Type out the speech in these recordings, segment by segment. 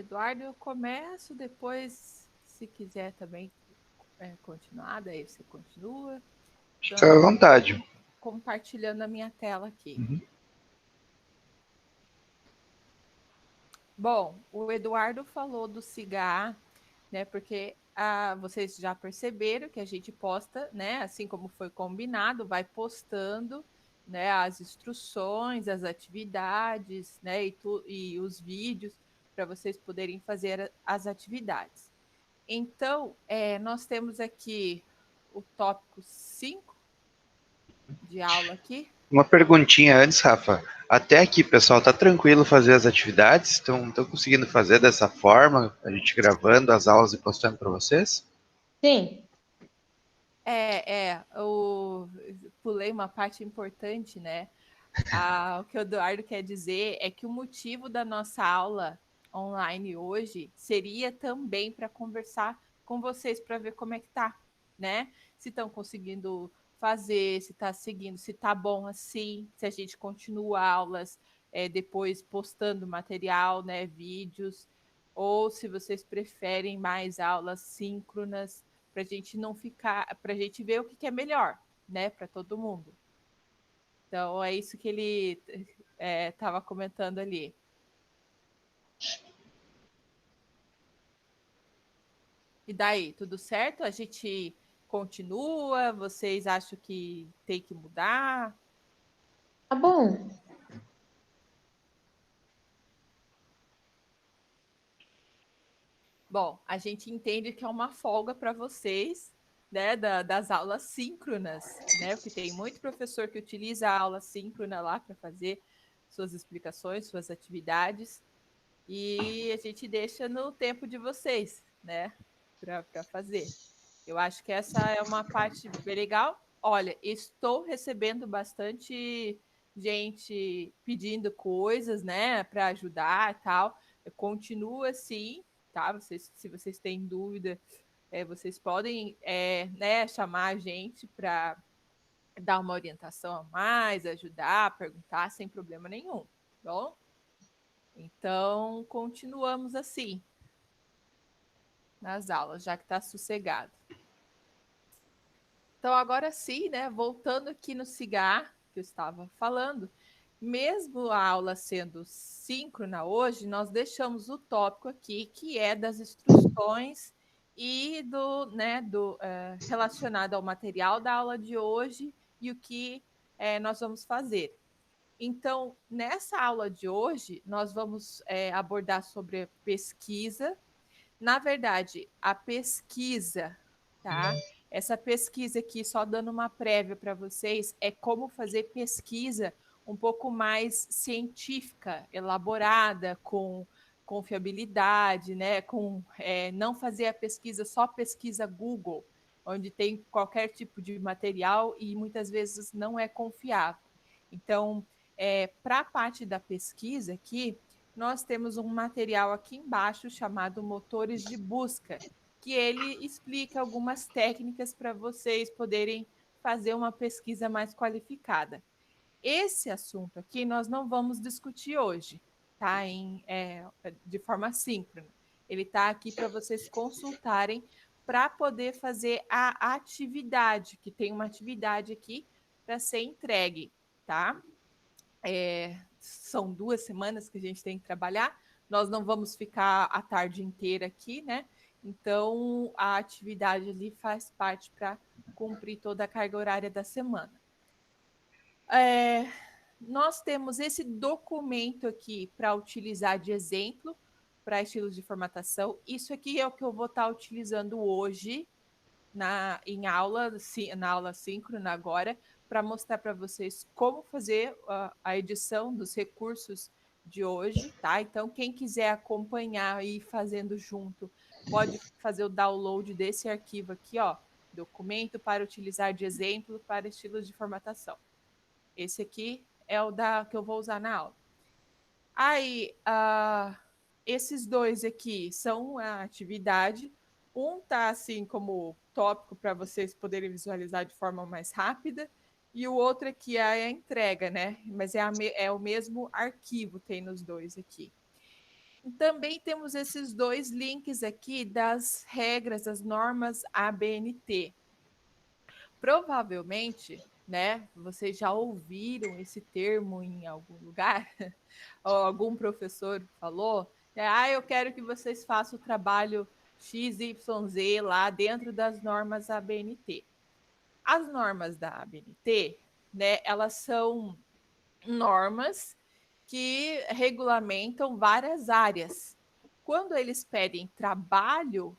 Eduardo, eu começo, depois, se quiser também continuar, daí você continua. Fica à vontade. Compartilhando a minha tela aqui. Uhum. Bom, o Eduardo falou do cigarro, né? Porque vocês já perceberam que a gente posta, né? Assim como foi combinado, vai postando, né? As instruções, as atividades, né? E os vídeos para vocês poderem fazer as atividades. Então, nós temos aqui o tópico 5 de aula aqui. Uma perguntinha antes, Rafa. Até aqui, pessoal, tá tranquilo fazer as atividades? Estão conseguindo fazer dessa forma? A gente gravando as aulas e postando para vocês? Sim. Eu pulei uma parte importante, né? O que o Eduardo quer dizer é que o motivo da nossa aula online hoje seria também para conversar com vocês para ver como é que tá, né? Se estão conseguindo fazer, se está seguindo, se está bom assim, se a gente continua aulas depois postando material, né, vídeos, ou se vocês preferem mais aulas síncronas para a gente não ficar, para a gente ver o que é melhor, né, para todo mundo. Então é isso que ele estava comentando ali. E daí, tudo certo? A gente continua? Vocês acham que tem que mudar? Tá bom. Bom, a gente entende que é uma folga para vocês, né, das aulas síncronas, né? Porque tem muito professor que utiliza a aula síncrona lá para fazer suas explicações, suas atividades, e a gente deixa no tempo de vocês, né, para fazer. Eu acho que essa é uma parte bem legal. Olha, estou recebendo bastante gente pedindo coisas, né, para ajudar e tal. Continua assim, tá? Se vocês têm dúvida, vocês podem, né, chamar a gente para dar uma orientação a mais, ajudar, perguntar sem problema nenhum, tá bom? Então, continuamos assim nas aulas, já que está sossegado. Então, agora sim, né? Voltando aqui no cigarro que eu estava falando, mesmo a aula sendo síncrona hoje, nós deixamos o tópico aqui que é das instruções e relacionado ao material da aula de hoje e o que nós vamos fazer. Então, nessa aula de hoje, nós vamos abordar sobre pesquisa. Na verdade, a pesquisa, tá? Essa pesquisa aqui, só dando uma prévia para vocês, é como fazer pesquisa um pouco mais científica, elaborada, com confiabilidade, né? Não fazer a pesquisa só pesquisa Google, onde tem qualquer tipo de material e muitas vezes não é confiável. Então, para a parte da pesquisa aqui, nós temos um material aqui embaixo chamado Motores de Busca, que ele explica algumas técnicas para vocês poderem fazer uma pesquisa mais qualificada. Esse assunto aqui nós não vamos discutir hoje, tá? De forma síncrona. Ele está aqui para vocês consultarem para poder fazer a atividade, que tem uma atividade aqui para ser entregue, tá? São 2 semanas que a gente tem que trabalhar, nós não vamos ficar a tarde inteira aqui, né? Então, a atividade ali faz parte para cumprir toda a carga horária da semana. Nós temos esse documento aqui para utilizar de exemplo para estilos de formatação. Isso aqui é o que eu vou estar utilizando hoje na aula síncrona agora, para mostrar para vocês como fazer a edição dos recursos de hoje, tá? Então, quem quiser acompanhar e ir fazendo junto, pode fazer o download desse arquivo aqui, ó, documento para utilizar de exemplo para estilos de formatação. Esse aqui é o que eu vou usar na aula. Aí, esses dois aqui são a atividade. Um tá assim como tópico para vocês poderem visualizar de forma mais rápida, e o outro aqui é a entrega, né? Mas é o mesmo arquivo, tem nos dois aqui. Também temos esses dois links aqui das regras, das normas ABNT. Provavelmente, né, vocês já ouviram esse termo em algum lugar, ou algum professor falou, eu quero que vocês façam o trabalho XYZ lá dentro das normas ABNT. As normas da ABNT, né, elas são normas que regulamentam várias áreas. Quando eles pedem trabalho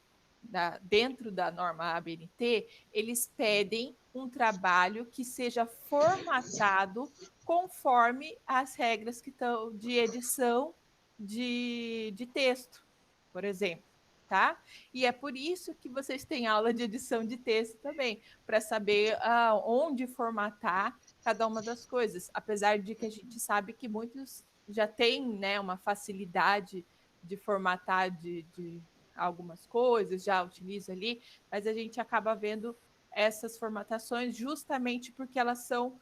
dentro da norma ABNT, eles pedem um trabalho que seja formatado conforme as regras que estão de edição de texto, por exemplo. Tá? E é por isso que vocês têm aula de edição de texto também, para saber onde formatar cada uma das coisas, apesar de que a gente sabe que muitos já têm, né, uma facilidade de formatar de algumas coisas, já utiliza ali, mas a gente acaba vendo essas formatações justamente porque elas são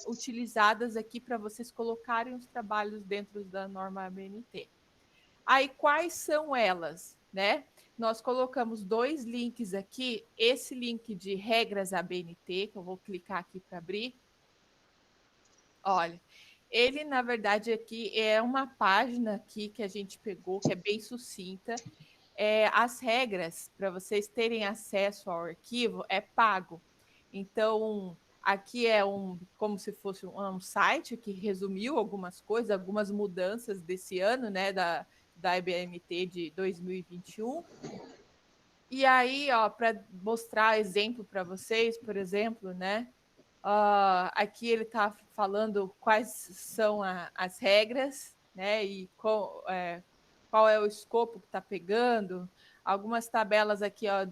utilizadas aqui para vocês colocarem os trabalhos dentro da norma ABNT. Aí, quais são elas, né? Nós colocamos dois links aqui, esse link de regras ABNT, que eu vou clicar aqui para abrir. Olha, ele, na verdade, aqui é uma página aqui que a gente pegou, que é bem sucinta. As regras, para vocês terem acesso ao arquivo, é pago. Então, aqui é como se fosse um site que resumiu algumas coisas, algumas mudanças desse ano, né, da IBMT de 2021. E aí, ó, para mostrar exemplo para vocês, por exemplo, né? Aqui ele está falando quais são as regras, né? E qual é o escopo que está pegando. Algumas tabelas aqui, ó,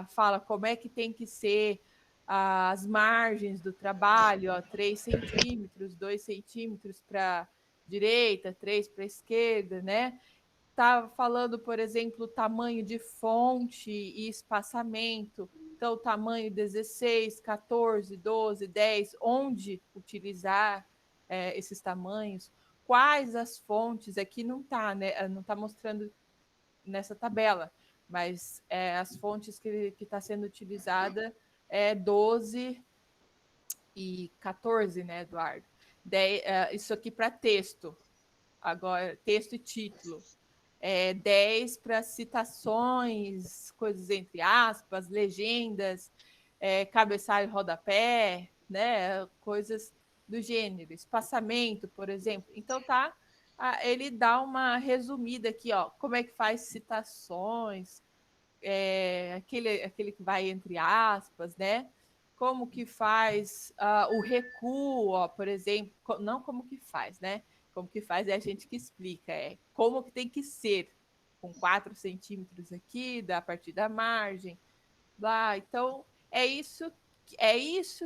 fala como é que tem que ser as margens do trabalho, ó, 3 centímetros, 2 centímetros para direita, 3 para esquerda, né? Tá falando, por exemplo, tamanho de fonte e espaçamento. Então, tamanho 16, 14, 12, 10, onde utilizar esses tamanhos, quais as fontes, aqui não está, né? Não está mostrando nessa tabela, mas as fontes que está sendo utilizada é 12 e 14, né, Eduardo? Isso aqui para texto, agora, texto e título. 10 para citações, coisas entre aspas, legendas, cabeçalho e rodapé, né? Coisas do gênero, espaçamento, por exemplo. Então tá, ele dá uma resumida aqui, ó, como é que faz citações, aquele que vai entre aspas, né? Como que faz o recuo, ó, por exemplo, não como que faz, né? Como que faz é a gente que explica, como que tem que ser, com 4 centímetros aqui, a partir da margem, lá. Então, é isso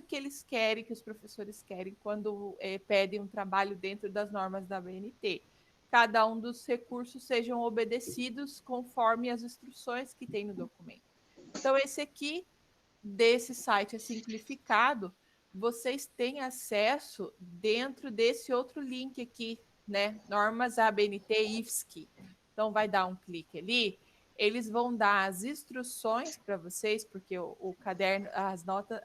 que eles querem, que os professores querem quando pedem um trabalho dentro das normas da BNT. Cada um dos recursos sejam obedecidos conforme as instruções que tem no documento. Então, esse aqui, desse site é simplificado, vocês têm acesso dentro desse outro link aqui, né? Normas ABNT IFSC. Então, vai dar um clique ali, eles vão dar as instruções para vocês, porque o caderno, as notas,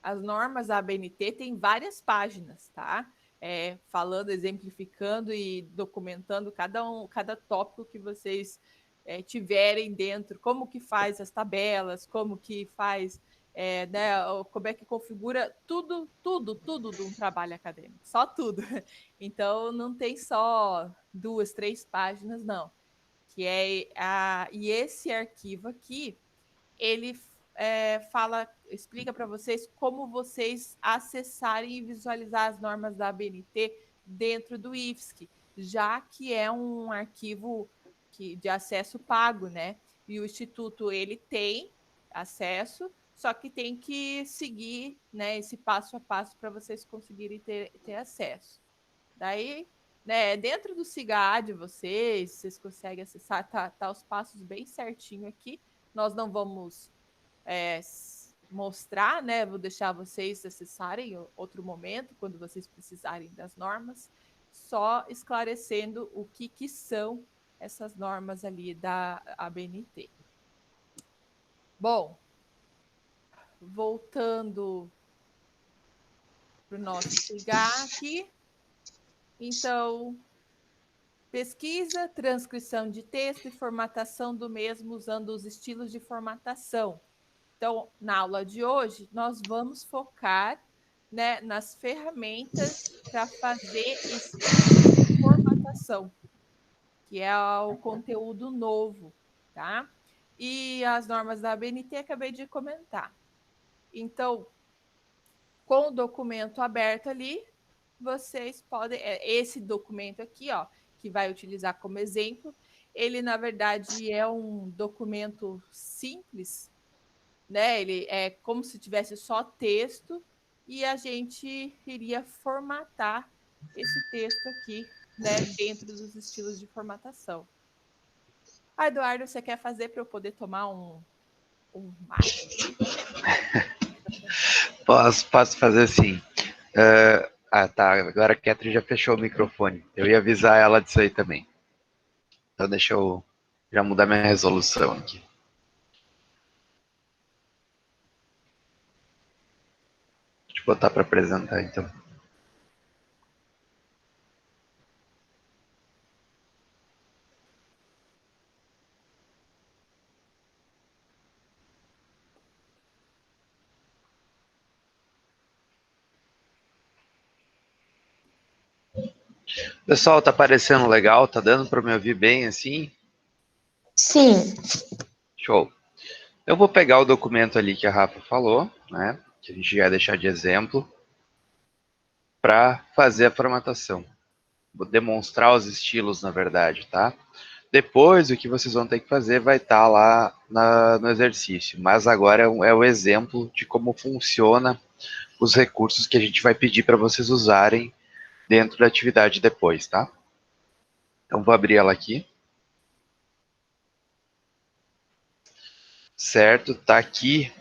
as normas ABNT tem várias páginas, tá? Falando, exemplificando e documentando cada tópico que vocês tiverem dentro, como que faz as tabelas, como que faz, né, como é que configura tudo de um trabalho acadêmico, só tudo. Então, não tem só 2, 3 páginas, não. E esse arquivo aqui, ele explica para vocês como vocês acessarem e visualizar as normas da ABNT dentro do IFSC, já que é um arquivo de acesso pago, né? E o Instituto, ele tem acesso, só que tem que seguir, né, esse passo a passo para vocês conseguirem ter acesso. Daí, né, dentro do SIGA de vocês conseguem acessar, tá os passos bem certinho aqui. Nós não vamos mostrar, né? Vou deixar vocês acessarem em outro momento, quando vocês precisarem das normas, só esclarecendo o que são essas normas ali da ABNT. Bom, voltando para o nosso pegar aqui. Então, pesquisa, transcrição de texto e formatação do mesmo usando os estilos de formatação. Então, na aula de hoje, nós vamos focar, né, nas ferramentas para fazer estilos de formatação, que é o conteúdo novo, tá? E as normas da ABNT acabei de comentar. Então, com o documento aberto ali, vocês podem... Esse documento aqui, ó, que vai utilizar como exemplo, ele, na verdade, é um documento simples, né? Ele é como se tivesse só texto e a gente iria formatar esse texto aqui, né, dentro dos estilos de formatação. Ah, Eduardo, você quer fazer para eu poder tomar um mate? Posso fazer sim. Tá. Agora a Catherine já fechou o microfone. Eu ia avisar ela disso aí também. Então deixa eu já mudar minha resolução aqui. Deixa eu botar para apresentar, então. Pessoal, tá parecendo legal? Tá dando para me ouvir bem assim? Sim. Show. Eu vou pegar o documento ali que a Rafa falou, né? Que a gente vai deixar de exemplo, para fazer a formatação. Vou demonstrar os estilos, na verdade, tá? Depois, o que vocês vão ter que fazer vai estar lá no exercício. Mas agora é o exemplo de como funciona os recursos que a gente vai pedir para vocês usarem dentro da atividade depois, tá? Então, vou abrir ela aqui. Certo, tá aqui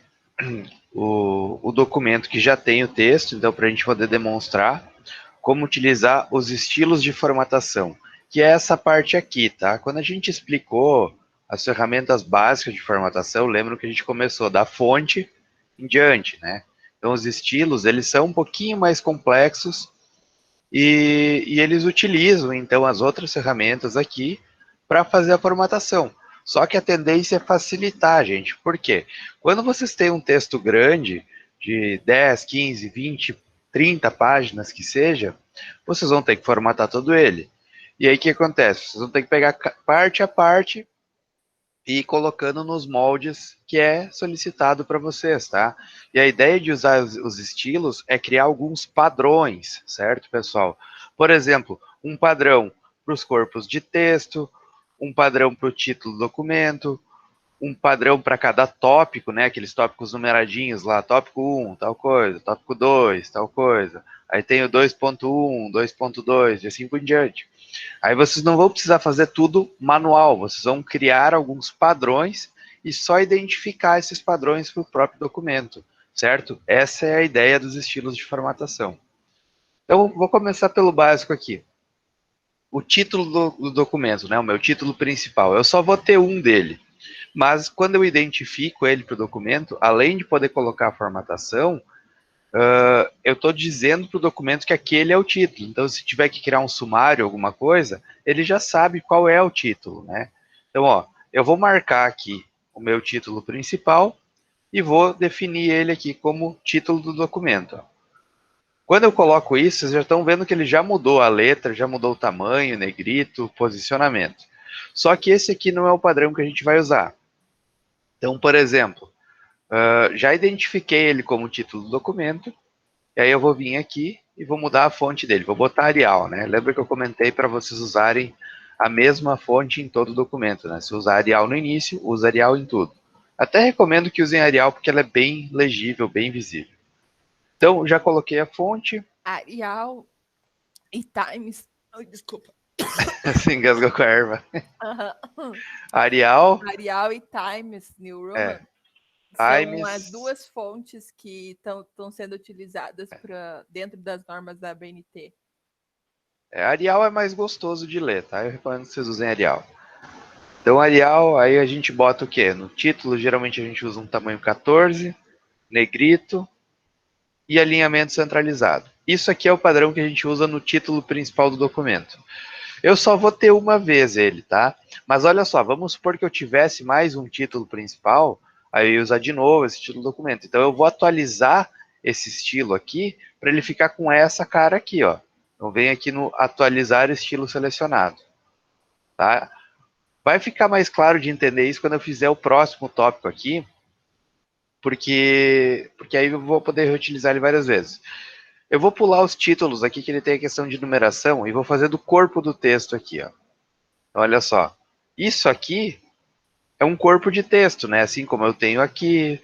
o documento que já tem o texto, então para a gente poder demonstrar como utilizar os estilos de formatação, que é essa parte aqui, tá? Quando a gente explicou as ferramentas básicas de formatação, lembra que a gente começou da fonte em diante, né? Então os estilos, eles são um pouquinho mais complexos e eles utilizam, então, as outras ferramentas aqui para fazer a formatação. Só que a tendência é facilitar, gente. Por quê? Quando vocês têm um texto grande, de 10, 15, 20, 30 páginas que seja, vocês vão ter que formatar todo ele. E aí o que acontece? Vocês vão ter que pegar parte a parte e ir colocando nos moldes que é solicitado para vocês, tá? E a ideia de usar os estilos é criar alguns padrões, certo, pessoal? Por exemplo, um padrão para os corpos de texto, um padrão para o título do documento, um padrão para cada tópico, né? Aqueles tópicos numeradinhos lá, tópico 1, tal coisa, tópico 2, tal coisa. Aí tem o 2.1, 2.2 e assim por diante. Aí vocês não vão precisar fazer tudo manual, vocês vão criar alguns padrões e só identificar esses padrões para o próprio documento, certo? Essa é a ideia dos estilos de formatação. Então, vou começar pelo básico aqui. O título do documento, né, o meu título principal, eu só vou ter um dele. Mas quando eu identifico ele para o documento, além de poder colocar a formatação, eu estou dizendo para o documento que aquele é o título. Então, se tiver que criar um sumário, alguma coisa, ele já sabe qual é o título, né? Então, ó, eu vou marcar aqui o meu título principal e vou definir ele aqui como título do documento. Ó. Quando eu coloco isso, vocês já estão vendo que ele já mudou a letra, já mudou o tamanho, negrito, posicionamento. Só que esse aqui não é o padrão que a gente vai usar. Então, por exemplo, já identifiquei ele como título do documento, e aí eu vou vir aqui e vou mudar a fonte dele, vou botar Arial, né? Lembra que eu comentei para vocês usarem a mesma fonte em todo o documento, né? Se usar Arial no início, usa Arial em tudo. Até recomendo que usem Arial porque ela é bem legível, bem visível. Então, já coloquei a fonte. Arial e Times... Oh, desculpa. Se engasgou com a erva. Arial Arial e Times New Roman são as duas fontes que estão sendo utilizadas dentro das normas da ABNT. Arial é mais gostoso de ler, tá? Eu recomendo que vocês usem Arial. Então, Arial, aí a gente bota o quê? No título, geralmente a gente usa um tamanho 14, negrito e alinhamento centralizado. Isso aqui é o padrão que a gente usa no título principal do documento. Eu só vou ter uma vez ele, tá? Mas olha só, vamos supor que eu tivesse mais um título principal, aí eu ia usar de novo esse título do documento. Então eu vou atualizar esse estilo aqui para ele ficar com essa cara aqui, ó. Então vem aqui no atualizar estilo selecionado, tá? Vai ficar mais claro de entender isso quando eu fizer o próximo tópico aqui, porque aí eu vou poder reutilizar ele várias vezes. Eu vou pular os títulos aqui, que ele tem a questão de numeração, e vou fazer do corpo do texto aqui, ó. Olha só, isso aqui é um corpo de texto, né? Assim como eu tenho aqui,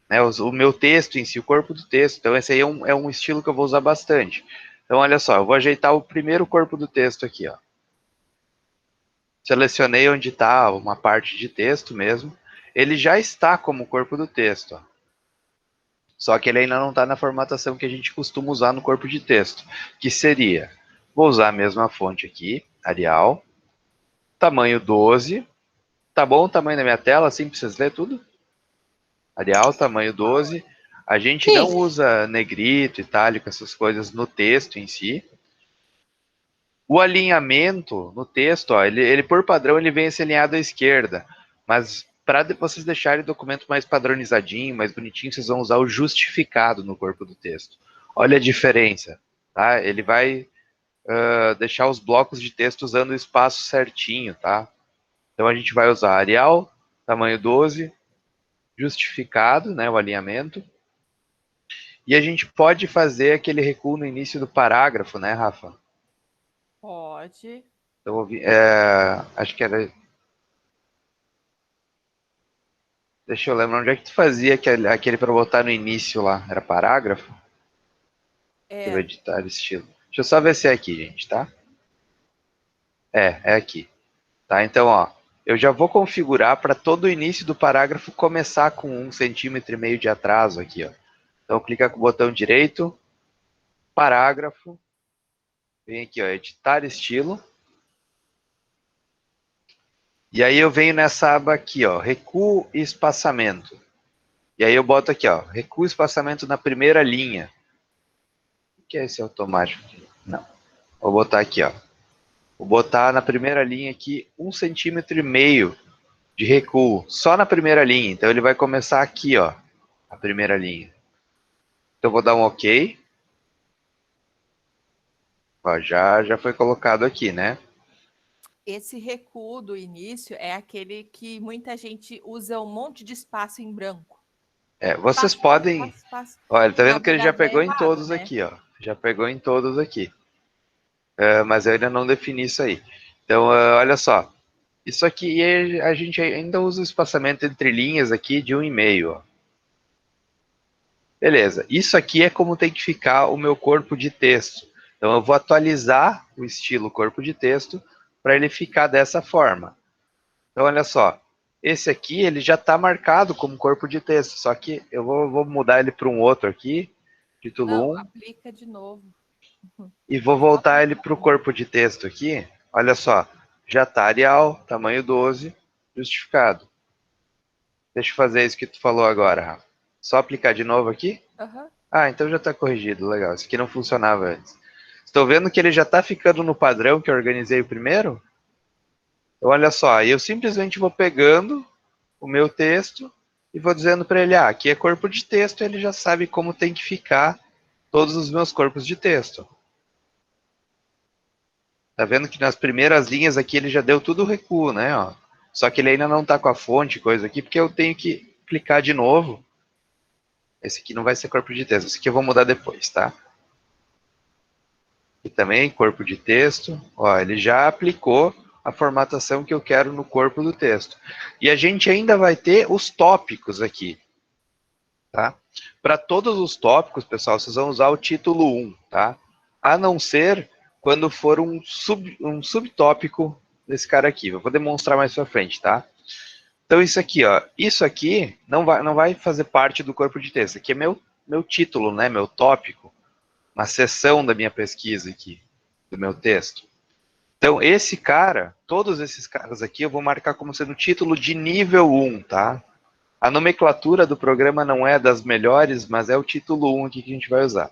né? O meu texto em si, o corpo do texto. Então esse aí é um estilo que eu vou usar bastante. Então olha só, eu vou ajeitar o primeiro corpo do texto aqui, ó. Selecionei onde está uma parte de texto mesmo. Ele já está como corpo do texto, ó. Só que ele ainda não está na formatação que a gente costuma usar no corpo de texto, que seria, vou usar a mesma fonte aqui, Arial, tamanho 12. Tá bom o tamanho da minha tela, assim, pra vocês lerem tudo? Arial, tamanho 12. A gente não Sim. usa negrito, itálico, essas coisas no texto em si. O alinhamento no texto, ó, ele por padrão, ele vem esse alinhado à esquerda. Mas para vocês deixarem o documento mais padronizadinho, mais bonitinho, vocês vão usar o justificado no corpo do texto. Olha a diferença, tá? Ele vai deixar os blocos de texto usando o espaço certinho, tá? Então a gente vai usar Arial, tamanho 12, justificado, né, o alinhamento. E a gente pode fazer aquele recuo no início do parágrafo, né, Rafa? Pode. Então, acho que era... Deixa eu lembrar, onde é que tu fazia aquele para botar no início lá? Era parágrafo? Deixa eu É. editar estilo. Deixa eu só ver se é aqui, gente, tá? É aqui. Tá, então, ó, eu já vou configurar para todo o início do parágrafo começar com 1,5 cm de atraso aqui, ó. Então, clica com o botão direito, parágrafo, vem aqui, ó, editar estilo. E aí eu venho nessa aba aqui, ó, recuo e espaçamento. E aí eu boto aqui, ó, recuo e espaçamento na primeira linha. O que é esse automático aqui? Não. Vou botar aqui, ó. Vou botar na primeira linha aqui 1,5 cm de recuo, só na primeira linha. Então ele vai começar aqui, ó, a primeira linha. Então eu vou dar um OK. Ó, já foi colocado aqui, né? Esse recuo do início é aquele que muita gente usa um monte de espaço em branco. Vocês Espaço, espaço, podem... espaço, espaço. Olha, tá Na vendo que ele já verdade é pegou em errado, todos né? aqui, ó. Já pegou em todos aqui. Mas eu ainda não defini isso aí. Então, olha só. Isso aqui a gente ainda usa o espaçamento entre linhas aqui de 1,5, ó. Beleza. Isso aqui é como tem que ficar o meu corpo de texto. Então eu vou atualizar o estilo corpo de texto para ele ficar dessa forma. Então olha só. Esse aqui ele já está marcado como corpo de texto. Só que eu vou mudar ele para um outro aqui. Título Não, 1. aplica de novo. E vou Só voltar ele aplica para o de novo. corpo de texto aqui. Olha só. Já está Arial, tamanho 12, justificado. Deixa eu fazer isso que tu falou agora, Rafa. Só aplicar de novo aqui. Aham. Ah, então já está corrigido, legal. Isso aqui não funcionava antes. Estou vendo que ele já está ficando no padrão que eu organizei o primeiro? Então, olha só, eu simplesmente vou pegando o meu texto e vou dizendo para ele, aqui é corpo de texto, ele já sabe como tem que ficar todos os meus corpos de texto. Tá vendo que nas primeiras linhas aqui ele já deu tudo o recuo, né? Ó. Só que ele ainda não está com a fonte, coisa aqui, porque eu tenho que clicar de novo. Esse aqui não vai ser corpo de texto, esse aqui eu vou mudar depois, tá? E também corpo de texto, ó, ele já aplicou a formatação que eu quero no corpo do texto. E a gente ainda vai ter os tópicos aqui, tá? Para todos os tópicos, pessoal, vocês vão usar o título 1, tá? A não ser quando for um subtópico desse cara aqui. Eu vou demonstrar mais pra frente, tá? Então isso aqui, ó, isso aqui não vai fazer parte do corpo de texto. Aqui é meu título, né, meu tópico, uma seção da minha pesquisa aqui. do meu texto. Então, esse cara, todos esses caras aqui, eu vou marcar como sendo título de nível 1, tá? A nomenclatura do programa não é das melhores, mas é o título 1 aqui que a gente vai usar.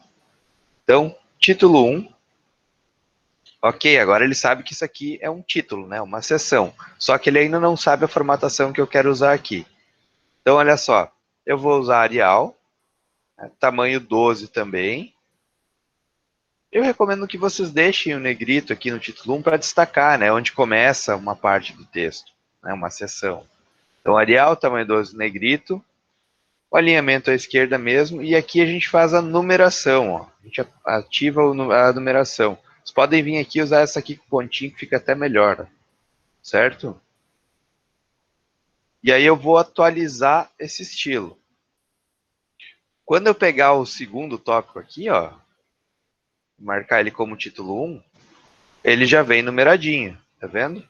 Então, título 1. Ok, agora ele sabe que isso aqui é um título, né? Uma seção. Só que ele ainda não sabe a formatação que eu quero usar aqui. Então, olha só. Eu vou usar Arial, né, tamanho 12 também. Eu recomendo que vocês deixem o negrito aqui no título 1 para destacar, né? Onde começa uma parte do texto, né, uma seção. Então, Arial, tamanho 12, negrito. O alinhamento à esquerda mesmo. E aqui a gente faz a numeração, ó. A gente ativa a numeração. Vocês podem vir aqui e usar essa aqui com pontinho, que fica até melhor, certo? E aí eu vou atualizar esse estilo. Quando eu pegar o segundo tópico aqui, ó, marcar ele como título 1, ele já vem numeradinho, tá vendo?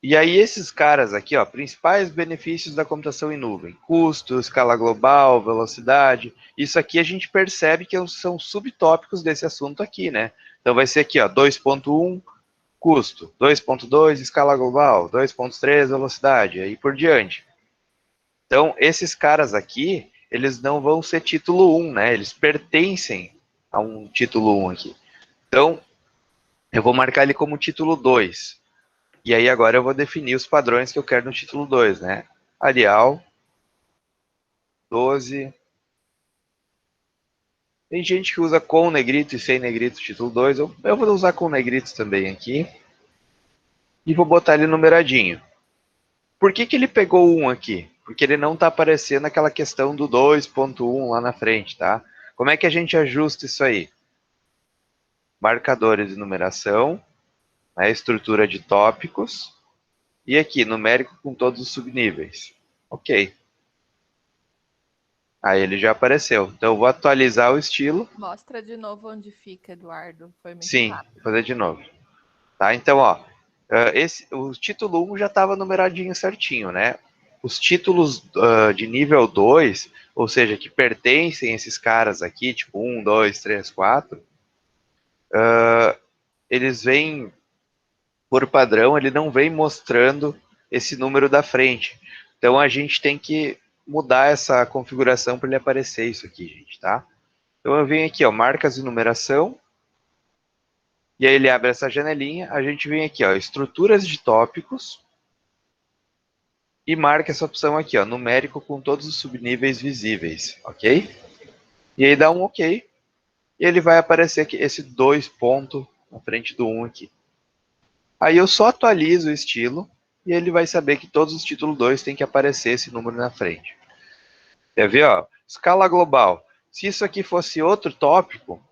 E aí esses caras aqui, ó, principais benefícios da computação em nuvem: custo, escala global, velocidade. Isso aqui a gente percebe que são subtópicos desse assunto aqui, né? Então vai ser aqui, ó, 2.1, custo, 2.2, escala global, 2.3, velocidade, aí por diante. Então, esses caras aqui, eles não vão ser título 1, né? Eles pertencem a um título 1 aqui. Então, eu vou marcar ele como título 2. E aí agora eu vou definir os padrões que eu quero no título 2, né? Arial, 12. Tem gente que usa com negrito e sem negrito título 2. Eu vou usar com negrito também aqui. E vou botar ele numeradinho. Por que ele pegou 1 aqui? Porque ele não está aparecendo aquela questão do 2.1 lá na frente, tá? Como é que a gente ajusta isso aí? Marcadores de numeração, né, estrutura de tópicos, e aqui, numérico com todos os subníveis. Ok. Aí ele já apareceu. Então eu vou atualizar o estilo. Mostra de novo onde fica, Eduardo. Foi muito Sim, rápido. vou fazer de novo. Tá? Então, ó, o título 1 já estava numeradinho certinho, né? Os títulos de nível 2, ou seja, que pertencem a esses caras aqui, tipo 1, 2, 3, 4, eles vêm, por padrão, ele não vem mostrando esse número da frente. Então a gente tem que mudar essa configuração para ele aparecer isso aqui, gente, tá? Então eu venho aqui, ó, marcas de numeração, e aí ele abre essa janelinha, a gente vem aqui, ó, estruturas de tópicos, e marca essa opção aqui, ó, numérico com todos os subníveis visíveis, ok? E aí dá um ok, e ele vai aparecer aqui esse 2 ponto na frente do 1 aqui. Aí eu só atualizo o estilo, e ele vai saber que todos os títulos 2 tem que aparecer esse número na frente. Quer ver, ó? Escala global. Se isso aqui fosse outro tópico,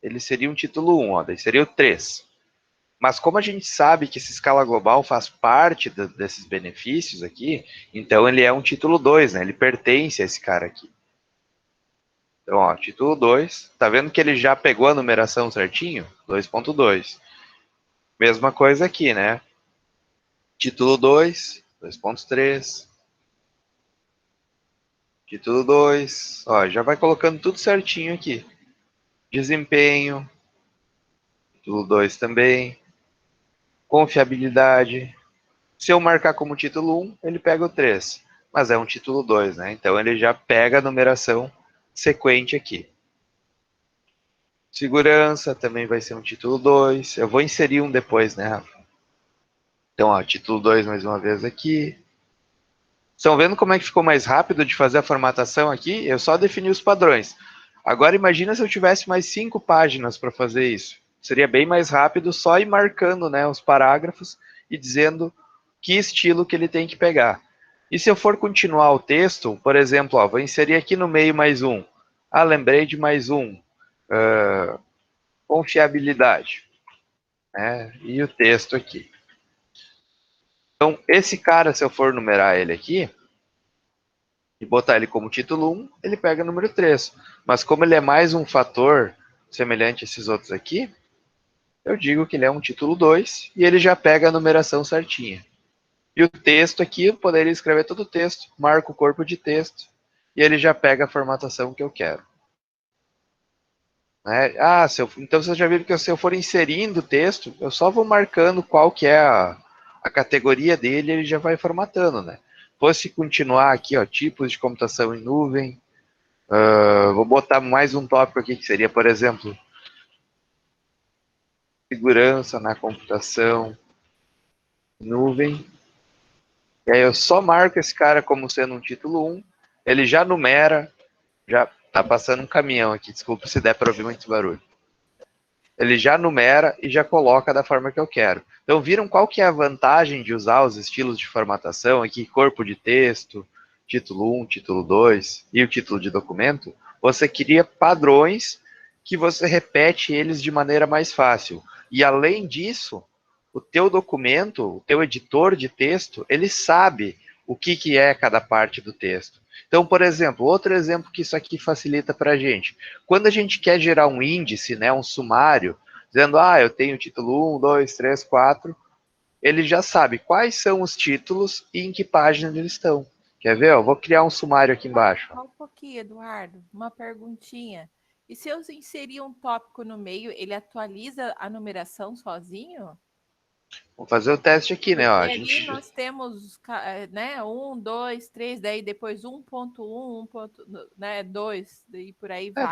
ele seria um título 1, ó, daí seria o 3. Mas como a gente sabe que essa escala global faz parte desses benefícios aqui, então ele é um título 2, né? Ele pertence a esse cara aqui. Então, ó, título 2. Tá vendo que ele já pegou a numeração certinho? 2.2. Mesma coisa aqui, né? Título 2, 2.3. Título 2. Ó, já vai colocando tudo certinho aqui. Desempenho. Título 2 também. Confiabilidade. Se eu marcar como título 1, ele pega o 3. Mas é um título 2, né? Então ele já pega a numeração sequente aqui. Segurança também vai ser um título 2. Eu vou inserir um depois, né, Rafa? Então, ó, título 2 mais uma vez aqui. Estão vendo como é que ficou mais rápido de fazer a formatação aqui? Eu só defini os padrões. Agora imagina se eu tivesse mais 5 páginas para fazer isso. Seria bem mais rápido só ir marcando, né, os parágrafos e dizendo que estilo que ele tem que pegar. E se eu for continuar o texto, por exemplo, ó, vou inserir aqui no meio mais um. Ah, lembrei de mais um. Confiabilidade. Né? E o texto aqui. Então, esse cara, se eu for numerar ele aqui, e botar ele como título 1, ele pega o número 3. Mas como ele é mais um fator semelhante a esses outros aqui, eu digo que ele é um título 2 e ele já pega a numeração certinha. E o texto aqui, eu poderia escrever todo o texto, marco o corpo de texto, e ele já pega a formatação que eu quero. né? Então você já viu que se eu for inserindo o texto, eu só vou marcando qual que é a categoria dele, ele já vai formatando, né? Fosse continuar aqui, ó, tipos de computação em nuvem, vou botar mais um tópico aqui, que seria, por exemplo, segurança na computação em nuvem. E aí eu só marco esse cara como sendo um título 1, ele já numera, já tá passando um caminhão aqui, desculpa se der para ouvir muito barulho. Ele já numera e já coloca da forma que eu quero. Então, viram qual que é a vantagem de usar os estilos de formatação aqui, corpo de texto, título 1, título 2 e o título de documento? Você cria padrões que você repete eles de maneira mais fácil. E, além disso, o teu documento, o teu editor de texto, ele sabe o que é cada parte do texto. Então, por exemplo, outro exemplo que isso aqui facilita para a gente. Quando a gente quer gerar um índice, né, um sumário, dizendo, eu tenho título 1, 2, 3, 4, ele já sabe quais são os títulos e em que página eles estão. Quer ver? Eu vou criar um sumário aqui embaixo. Só um pouquinho, Eduardo, uma perguntinha. E se eu inserir um tópico no meio, ele atualiza a numeração sozinho? Vamos fazer o teste aqui, né? Ó, Porque a ali gente... nós temos, né, 1, 2, 3, daí depois 1.1, 1, né, 2, daí por aí vai.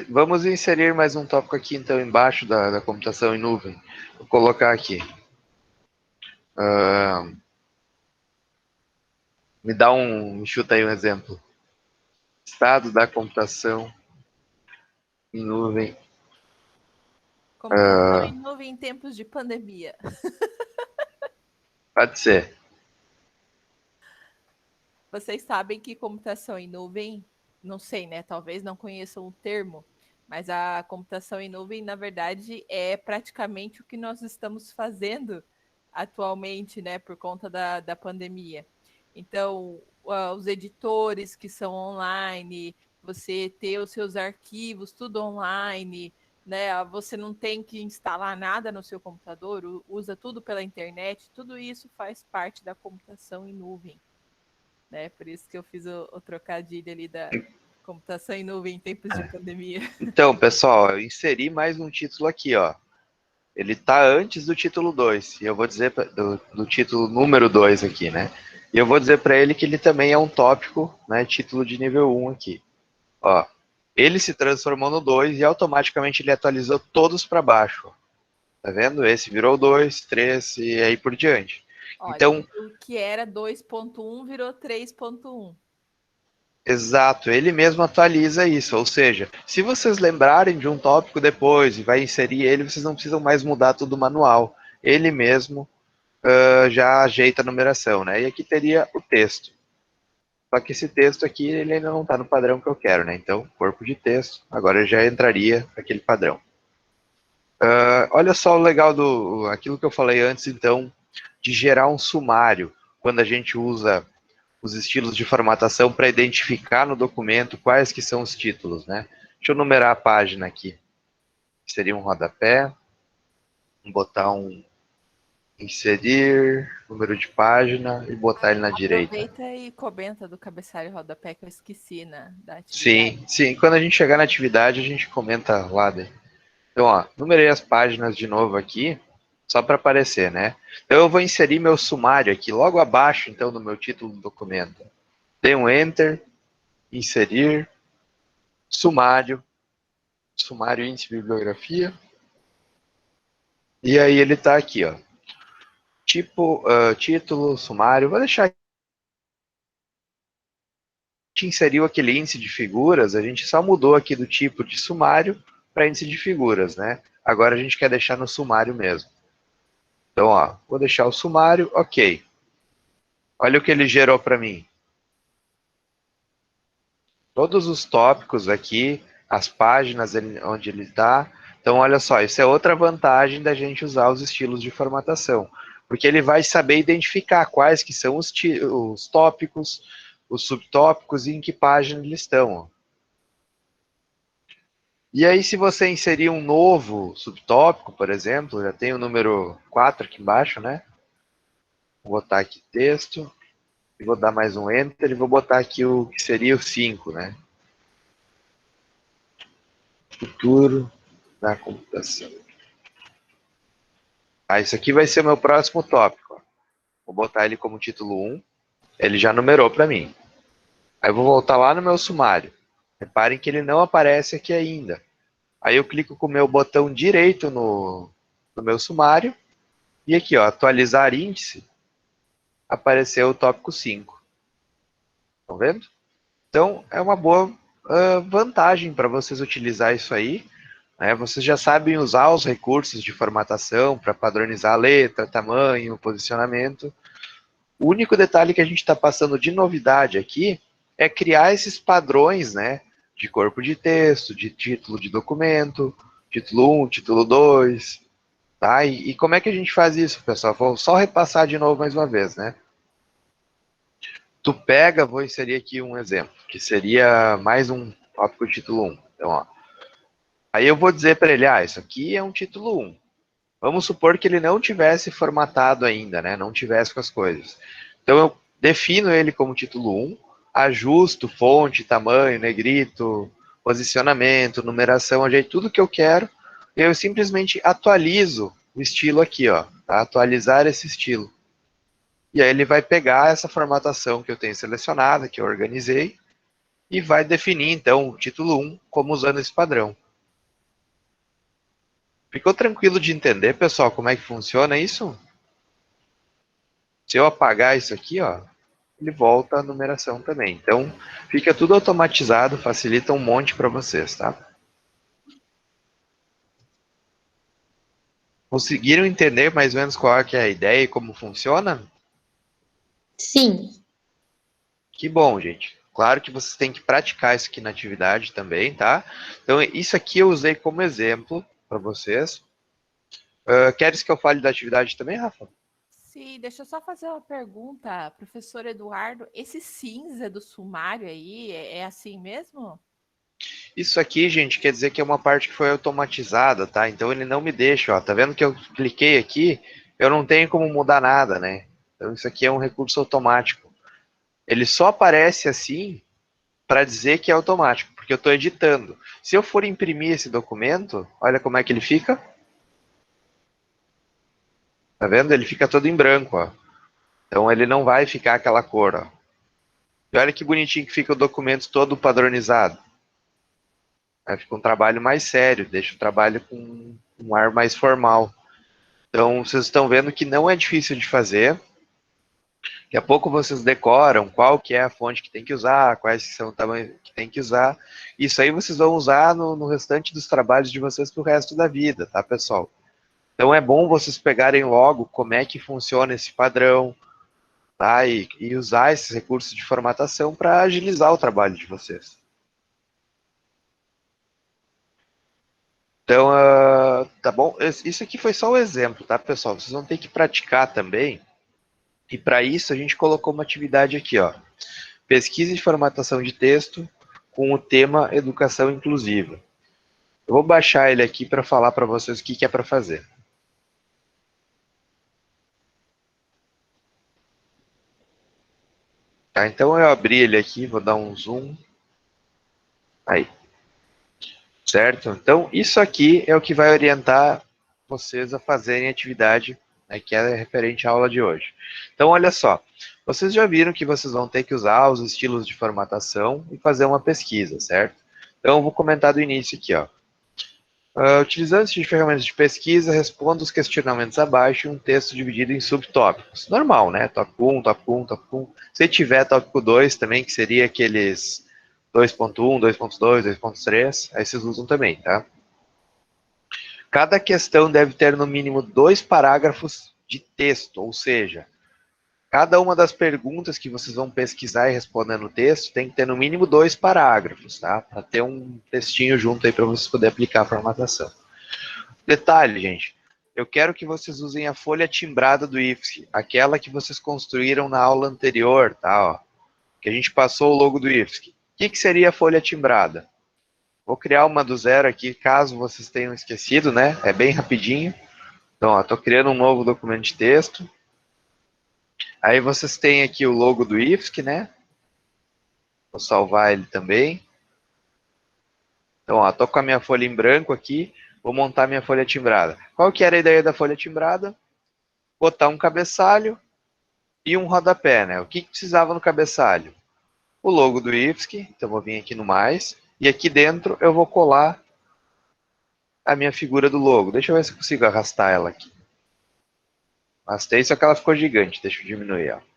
vamos inserir mais um tópico aqui, então, embaixo da computação em nuvem. Vou colocar aqui. Me chuta aí um exemplo. Estado da computação em nuvem. Computação em nuvem em tempos de pandemia. Pode ser. Vocês sabem que computação em nuvem, não sei, né? Talvez não conheçam o termo, mas a computação em nuvem, na verdade, é praticamente o que nós estamos fazendo atualmente, né? Por conta da pandemia. Então, os editores que são online, você ter os seus arquivos, tudo online, né? Você não tem que instalar nada no seu computador, usa tudo pela internet, tudo isso faz parte da computação em nuvem. Né? Por isso que eu fiz o trocadilho ali da computação em nuvem em tempos de pandemia. Então, pessoal, eu inseri mais um título aqui, ó. Ele está antes do título 2. E eu vou dizer do título número 2 aqui, né? E eu vou dizer para ele que ele também é um tópico, né? Título de nível 1 aqui. Ó, ele se transformou no 2 e automaticamente ele atualizou todos para baixo. Tá vendo? Esse virou 2, 3 e aí por diante. Olha, Então, o que era 2.1 virou 3.1. exato, ele mesmo atualiza isso. Ou seja, se vocês lembrarem de um tópico depois e vai inserir ele, vocês não precisam mais mudar tudo manual. Ele mesmo já ajeita a numeração, né? E aqui teria o texto. Só que esse texto aqui, ele ainda não está no padrão que eu quero, né? Então, corpo de texto, agora já entraria aquele padrão. Olha só o legal aquilo que eu falei antes, então, de gerar um sumário, quando a gente usa os estilos de formatação para identificar no documento quais que são os títulos, né? Deixa eu numerar a página aqui. Seria um rodapé, botar inserir, número de página e botar ele na direita. Aproveita e comenta do cabeçalho rodapé que eu esqueci da atividade. Sim, sim. Quando a gente chegar na atividade, a gente comenta lá. Então, ó, numerei as páginas de novo aqui, só para aparecer, né? Então, eu vou inserir meu sumário aqui, logo abaixo, então, do meu título do documento. Dei um Enter, inserir, sumário, sumário índice bibliografia. E aí ele está aqui, ó. Tipo, título, sumário. Vou deixar. A gente inseriu aquele índice de figuras, a gente só mudou aqui do tipo de sumário para índice de figuras, né? Agora a gente quer deixar no sumário mesmo. Então, ó, vou deixar o sumário, ok. Olha o que ele gerou para mim. Todos os tópicos aqui, as páginas onde ele está. Então, olha só, isso é outra vantagem da gente usar os estilos de formatação, porque ele vai saber identificar quais que são os tópicos, os subtópicos e em que página eles estão. E aí, se você inserir um novo subtópico, por exemplo, já tem o número 4 aqui embaixo, né? Vou botar aqui texto, e vou dar mais um Enter, e vou botar aqui o que seria o 5, né? Futuro da computação. Ah, isso aqui vai ser o meu próximo tópico. Ó. Vou botar ele como título 1. Ele já numerou para mim. Aí eu vou voltar lá no meu sumário. Reparem que ele não aparece aqui ainda. Aí eu clico com o meu botão direito no meu sumário. E aqui, ó, atualizar índice, apareceu o tópico 5. Estão vendo? Então, é uma boa vantagem para vocês utilizar isso aí. Né? Vocês já sabem usar os recursos de formatação para padronizar a letra, tamanho, posicionamento. O único detalhe que a gente está passando de novidade aqui é criar esses padrões, né, de corpo de texto, de título de documento, título 1, título 2, tá? E como é que a gente faz isso, pessoal? Vou só repassar de novo mais uma vez, né? Tu pega, vou inserir aqui um exemplo, que seria mais um tópico título 1. Então, ó, aí eu vou dizer para ele, isso aqui é um título 1. Vamos supor que ele não tivesse formatado ainda, né? Não tivesse com as coisas. Então eu defino ele como título 1, ajusto fonte, tamanho, negrito, posicionamento, numeração, ajeito tudo que eu quero, e eu simplesmente atualizo o estilo aqui, ó, tá? Atualizar esse estilo. E aí ele vai pegar essa formatação que eu tenho selecionada, que eu organizei, e vai definir então o título 1 como usando esse padrão. Ficou tranquilo de entender, pessoal, como é que funciona isso? Se eu apagar isso aqui, ó, ele volta a numeração também. Então, fica tudo automatizado, facilita um monte para vocês, tá? Conseguiram entender mais ou menos qual é, que é a ideia e como funciona? Sim. Que bom, gente. Claro que vocês têm que praticar isso aqui na atividade também, tá? Então, isso aqui eu usei como exemplo para vocês. Queres que eu fale da atividade também, Rafa? Sim, deixa eu só fazer uma pergunta, professor Eduardo. Esse cinza do sumário aí é assim mesmo? Isso aqui, gente, quer dizer que é uma parte que foi automatizada, tá? Então ele não me deixa, ó. Tá vendo que eu cliquei aqui? Eu não tenho como mudar nada, né? Então isso aqui é um recurso automático. Ele só aparece assim para dizer que é automático, porque eu estou editando. Se eu for imprimir esse documento, olha como é que ele fica. Tá vendo? Ele fica todo em branco, ó. Então ele não vai ficar aquela cor, ó. E olha que bonitinho que fica o documento todo padronizado. Aí fica um trabalho mais sério, deixa o trabalho com um ar mais formal. Então, vocês estão vendo que não é difícil de fazer. Daqui a pouco vocês decoram qual que é a fonte que tem que usar, quais são o tamanho que tem que usar. Isso aí vocês vão usar no restante dos trabalhos de vocês para o resto da vida, tá, pessoal? Então, é bom vocês pegarem logo como é que funciona esse padrão, tá? E usar esses recursos de formatação para agilizar o trabalho de vocês. Então, tá bom? Isso aqui foi só o exemplo, tá, pessoal? Vocês vão ter que praticar também. E para isso a gente colocou uma atividade aqui, ó. Pesquisa de formatação de texto com o tema educação inclusiva. Eu vou baixar ele aqui para falar para vocês o que é para fazer. Tá, então eu abri ele aqui, vou dar um zoom. Aí. Certo? Então isso aqui é o que vai orientar vocês a fazerem a atividade, né, que é referente à aula de hoje. Então olha só, vocês já viram que vocês vão ter que usar os estilos de formatação e fazer uma pesquisa, certo? Então eu vou comentar do início aqui, ó. Utilizando-se de ferramentas de pesquisa, responda os questionamentos abaixo em um texto dividido em subtópicos. Normal, né? Tópico 1, tópico 1, tópico 1. Se tiver tópico 2 também, que seria aqueles 2.1, 2.2, 2.3, aí vocês usam também, tá? Cada questão deve ter no mínimo 2 parágrafos de texto, ou seja, cada uma das perguntas que vocês vão pesquisar e responder no texto tem que ter no mínimo 2 parágrafos, tá? Para ter um textinho junto aí para vocês poderem aplicar a formatação. Detalhe, gente, eu quero que vocês usem a folha timbrada do IFSC, aquela que vocês construíram na aula anterior, tá? Ó, que a gente passou o logo do IFSC. O que seria a folha timbrada? Vou criar uma do zero aqui, caso vocês tenham esquecido, né? É bem rapidinho. Então, ó, tô criando um novo documento de texto. Aí vocês têm aqui o logo do IFSC, né? Vou salvar ele também. Então, ó, tô com a minha folha em branco aqui. Vou montar minha folha timbrada. Qual que era a ideia da folha timbrada? Botar um cabeçalho e um rodapé, né? O que precisava no cabeçalho? O logo do IFSC, então vou vir aqui no mais, e aqui dentro eu vou colar a minha figura do logo. Deixa eu ver se eu consigo arrastar ela aqui. Arrastei, só que ela ficou gigante. Deixa eu diminuir ela.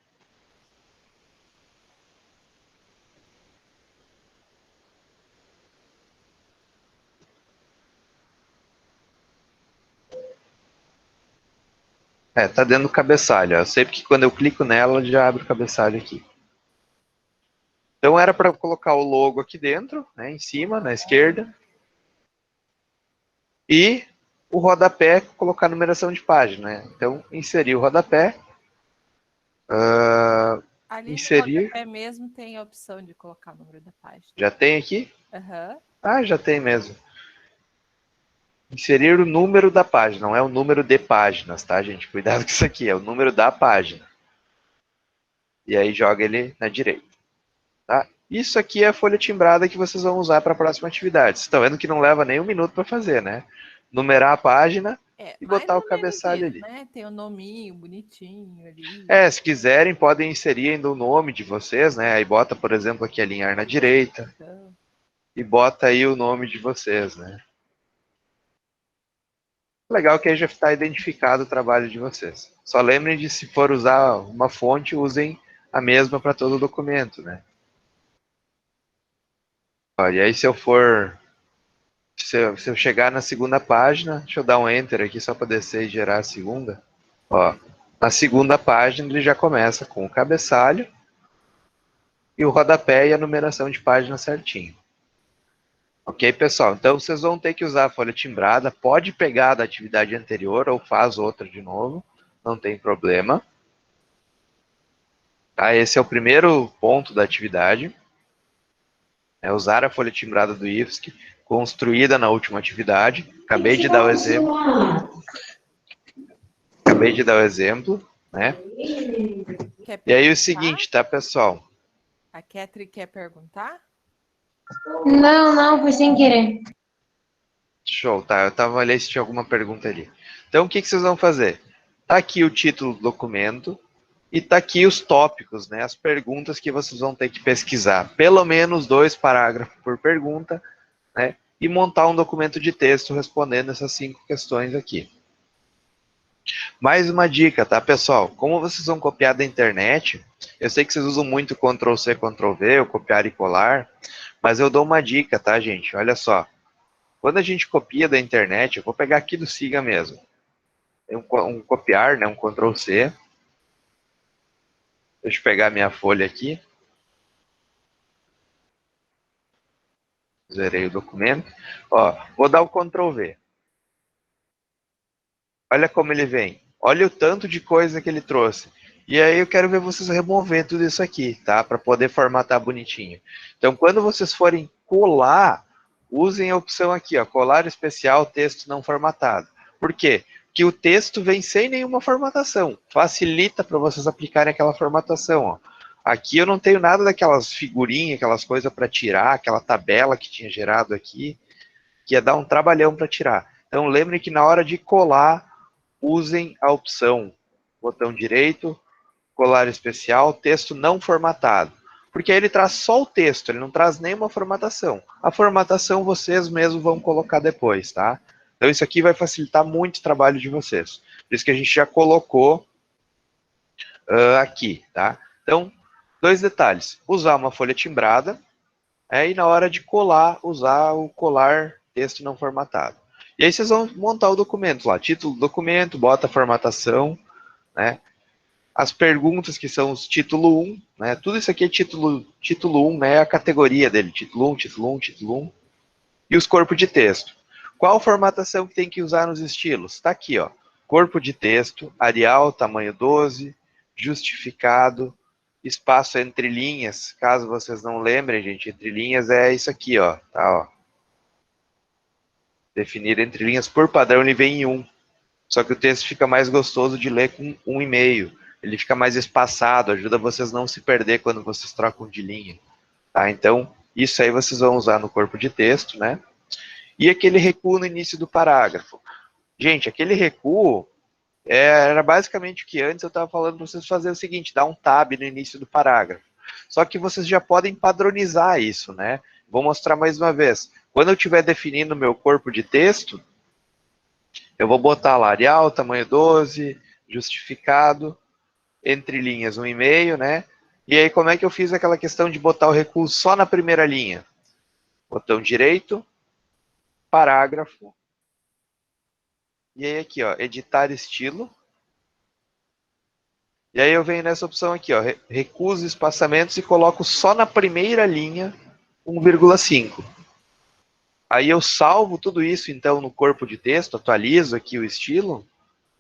Tá dentro do cabeçalho. Ó. Eu sei porque quando eu clico nela, já abre o cabeçalho aqui. Então era para colocar o logo aqui dentro, né, em cima, na esquerda. E o rodapé, colocar a numeração de página. Né? Então, inserir o rodapé. Ali no Inserir. rodapé mesmo tem a opção de colocar o número da página. Já tem aqui? Uhum. Ah, já tem mesmo. Inserir o número da página, não é o número de páginas, tá, gente? Cuidado com isso aqui, é o número da página. E aí joga ele na direita. Tá? Isso aqui é a folha timbrada que vocês vão usar para a próxima atividade. Vocês estão vendo que não leva nem um minuto para fazer, né? Numerar a página e Mais botar ou o menos cabeçalho isso, ali. né? Tem o nominho bonitinho ali. Se quiserem, podem inserir ainda o nome de vocês, né? Aí bota, por exemplo, aqui alinhar na direita. E bota aí o nome de vocês, né? Legal que aí já está identificado o trabalho de vocês. Só lembrem de, se for usar uma fonte, usem a mesma para todo o documento, né? E aí se eu for... Se eu chegar na segunda página, deixa eu dar um Enter aqui só para descer e gerar a segunda. Ó, na segunda página ele já começa com o cabeçalho e o rodapé e a numeração de página certinho. Ok, pessoal? Então vocês vão ter que usar a folha timbrada. Pode pegar da atividade anterior ou faz outra de novo. Não tem problema. Tá? Esse é o primeiro ponto da atividade. É usar a folha timbrada do IFSC, construída na última atividade. Acabei de dar o exemplo. Né? E aí o seguinte, tá, pessoal? A Ketri quer perguntar? Não, foi sem querer. Show, tá? Eu tava olhando se tinha alguma pergunta ali. Então, o que vocês vão fazer? Tá aqui o título do documento e tá aqui os tópicos, né? As perguntas que vocês vão ter que pesquisar. Pelo menos 2 parágrafos por pergunta, né? E montar um documento de texto respondendo essas 5 questões aqui. Mais uma dica, tá, pessoal? Como vocês vão copiar da internet, eu sei que vocês usam muito Ctrl+C, Ctrl+V, ou copiar e colar, mas eu dou uma dica, tá, gente? Olha só. Quando a gente copia da internet, eu vou pegar aqui do Siga mesmo. Tem um copiar, né, um Ctrl+C. Deixa eu pegar minha folha aqui. Zerei o documento. Ó, vou dar o Ctrl+V. Olha como ele vem. Olha o tanto de coisa que ele trouxe. E aí eu quero ver vocês remover tudo isso aqui, tá? Para poder formatar bonitinho. Então, quando vocês forem colar, usem a opção aqui, ó, colar especial texto não formatado. Por quê? Porque o texto vem sem nenhuma formatação. Facilita para vocês aplicarem aquela formatação, ó. Aqui eu não tenho nada daquelas figurinhas, aquelas coisas para tirar, aquela tabela que tinha gerado aqui, que ia dar um trabalhão para tirar. Então, lembrem que na hora de colar, usem a opção botão direito, colar especial, texto não formatado. Porque aí ele traz só o texto, ele não traz nenhuma formatação. A formatação vocês mesmos vão colocar depois, tá? Então isso aqui vai facilitar muito o trabalho de vocês. Por isso que a gente já colocou aqui, tá? Então, 2 detalhes. Usar uma folha timbrada, e na hora de colar, usar o colar texto não formatado. E aí vocês vão montar o documento lá, título do documento, bota a formatação, né? As perguntas que são os título 1, né? Tudo isso aqui é título 1, né? É a categoria dele, título 1, título 1, título 1. E os corpos de texto. Qual formatação que tem que usar nos estilos? Está aqui, ó. Corpo de texto, Arial, tamanho 12, justificado, espaço entre linhas. Caso vocês não lembrem, gente, entre linhas é isso aqui, ó. Tá, ó. Definir entre linhas, por padrão, ele vem em 1. Só que o texto fica mais gostoso de ler com 1,5. Ele fica mais espaçado, ajuda vocês não se perder quando vocês trocam de linha. Tá? Então, isso aí vocês vão usar no corpo de texto, né? e aquele recuo no início do parágrafo. Gente, aquele recuo era basicamente o que antes eu estava falando para vocês fazerem o seguinte, dar um tab no início do parágrafo. Só que vocês já podem padronizar isso, né? Vou mostrar mais uma vez. Quando eu estiver definindo o meu corpo de texto, eu vou botar lá Arial, tamanho 12, justificado, entre linhas 1,5, né? E aí como é que eu fiz aquela questão de botar o recuo só na primeira linha? Botão direito, parágrafo, e aí aqui, ó, editar estilo. E aí eu venho nessa opção aqui, ó, recuo os espaçamentos e coloco só na primeira linha 1,5. Aí eu salvo tudo isso, então, no corpo de texto, atualizo aqui o estilo,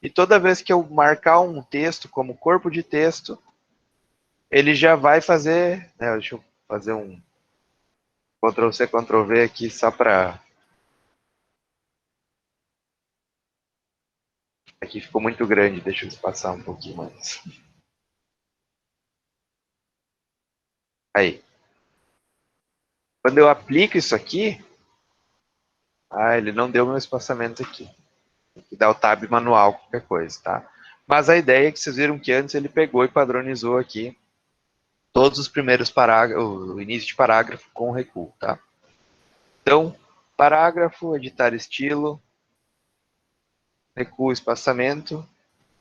e toda vez que eu marcar um texto como corpo de texto, ele já vai fazer, né, deixa eu fazer um Ctrl+C, Ctrl+V aqui só para... Aqui ficou muito grande, deixa eu espaçar um pouquinho mais. Aí. Quando eu aplico isso aqui, ele não deu meu espaçamento aqui. Tem que dar o tab manual, qualquer coisa, tá? Mas a ideia é que vocês viram que antes ele pegou e padronizou aqui todos os primeiros parágrafos, o início de parágrafo com recuo, tá? Então, parágrafo, editar estilo, recuo, espaçamento,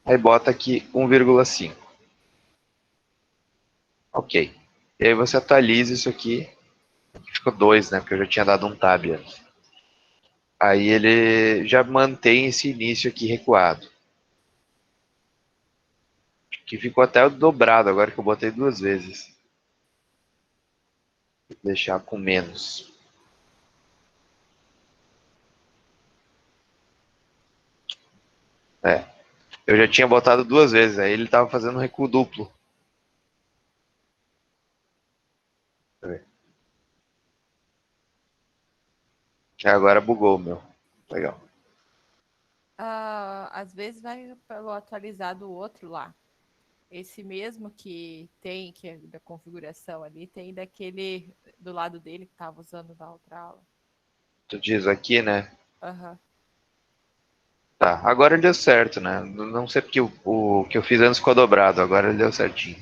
aí bota aqui 1,5. Ok. E aí você atualiza isso aqui, ficou 2, né? Porque eu já tinha dado um tab antes. Aí ele já mantém esse início aqui recuado. Que ficou até dobrado agora que eu botei 2 vezes. Vou deixar com menos. Eu já tinha botado 2 vezes, aí ele estava fazendo um recuo duplo. Deixa eu ver. Agora bugou o meu. Legal. Às vezes vai pelo atualizar do outro lá. Esse mesmo que tem, que é da configuração ali, tem daquele do lado dele que estava usando na outra aula. Tu diz aqui, né? Aham. Tá, agora deu certo, né? Não sei porque o que eu fiz antes ficou dobrado, agora ele deu certinho.